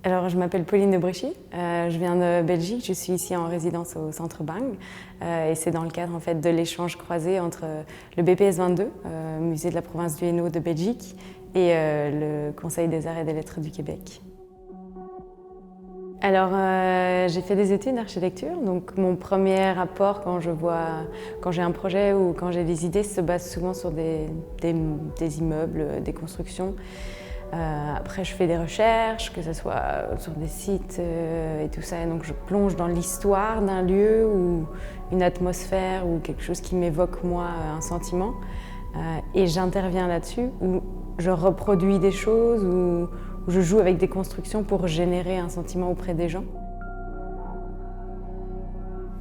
Alors, je m'appelle Pauline de Bréchy, je viens de Belgique, je suis ici en résidence au Centre Bang et c'est dans le cadre en fait, de l'échange croisé entre le BPS 22, musée de la province du Hainaut de Belgique, et le Conseil des arts et des lettres du Québec. Alors, j'ai fait des études d'architecture, donc mon premier apport quand j'ai un projet ou quand j'ai des idées se base souvent sur des immeubles, des constructions. Après, je fais des recherches, que ce soit sur des sites et tout ça, et donc je plonge dans l'histoire d'un lieu ou une atmosphère ou quelque chose qui m'évoque moi un sentiment, et j'interviens là-dessus ou je reproduis des choses ou je joue avec des constructions pour générer un sentiment auprès des gens.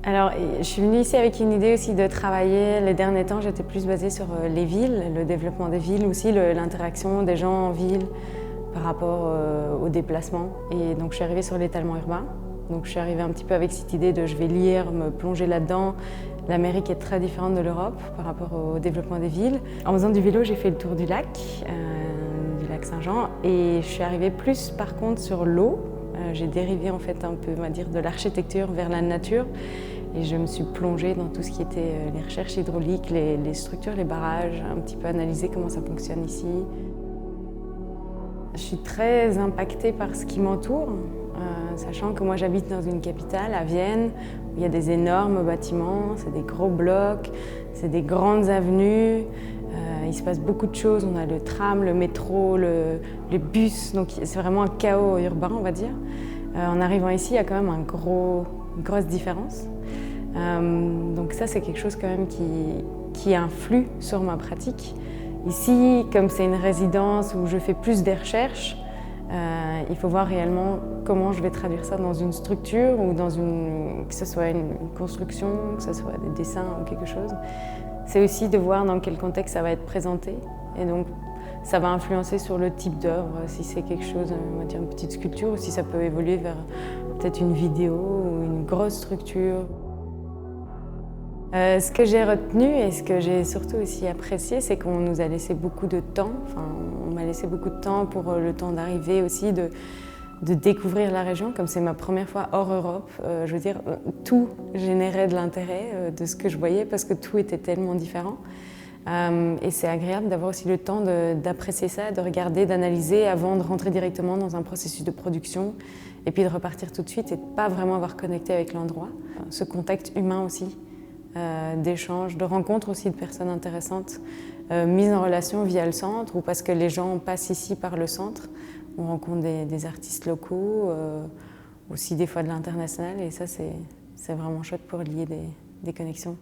Alors, je suis venue ici avec une idée aussi de travailler. Les derniers temps, j'étais plus basée sur les villes, le développement des villes, aussi l'interaction des gens en ville par rapport au déplacement. Et donc, je suis arrivée sur l'étalement urbain. Donc, je suis arrivée un petit peu avec cette idée de je vais lire, me plonger là-dedans. L'Amérique est très différente de l'Europe par rapport au développement des villes. En faisant du vélo, j'ai fait le tour du lac Saint-Jean, et je suis arrivée plus par contre sur l'eau. J'ai dérivé en fait un peu, on va dire, de l'architecture vers la nature et je me suis plongée dans tout ce qui était les recherches hydrauliques, les structures, les barrages, un petit peu analyser comment ça fonctionne ici. Je suis très impactée par ce qui m'entoure, sachant que moi j'habite dans une capitale, à Vienne, où il y a des énormes bâtiments, c'est des gros blocs, c'est des grandes avenues. Il se passe beaucoup de choses, on a le tram, le métro, le bus, donc c'est vraiment un chaos urbain, on va dire. En arrivant ici, il y a quand même une grosse différence. Donc ça, c'est quelque chose quand même qui influe sur ma pratique. Ici, comme c'est une résidence où je fais plus des recherches, il faut voir réellement comment je vais traduire ça dans une structure ou que ce soit une construction, que ce soit des dessins ou quelque chose. C'est aussi de voir dans quel contexte ça va être présenté. Et donc, ça va influencer sur le type d'œuvre, si c'est quelque chose, on va dire une petite sculpture, ou si ça peut évoluer vers peut-être une vidéo ou une grosse structure. Ce que j'ai retenu et ce que j'ai surtout aussi apprécié, c'est qu'on nous a laissé beaucoup de temps. Enfin, on m'a laissé beaucoup de temps pour le temps d'arriver aussi, de découvrir la région. Comme c'est ma première fois hors Europe, je veux dire, tout générait de l'intérêt de ce que je voyais parce que tout était tellement différent. Et c'est agréable d'avoir aussi le temps d'apprécier ça, de regarder, d'analyser avant de rentrer directement dans un processus de production et puis de repartir tout de suite et de pas vraiment avoir connecté avec l'endroit. Ce contact humain aussi, d'échanges, de rencontres aussi de personnes intéressantes, mises en relation via le centre ou parce que les gens passent ici par le centre. On rencontre des artistes locaux, aussi des fois de l'international, et ça c'est vraiment chouette pour lier des connexions.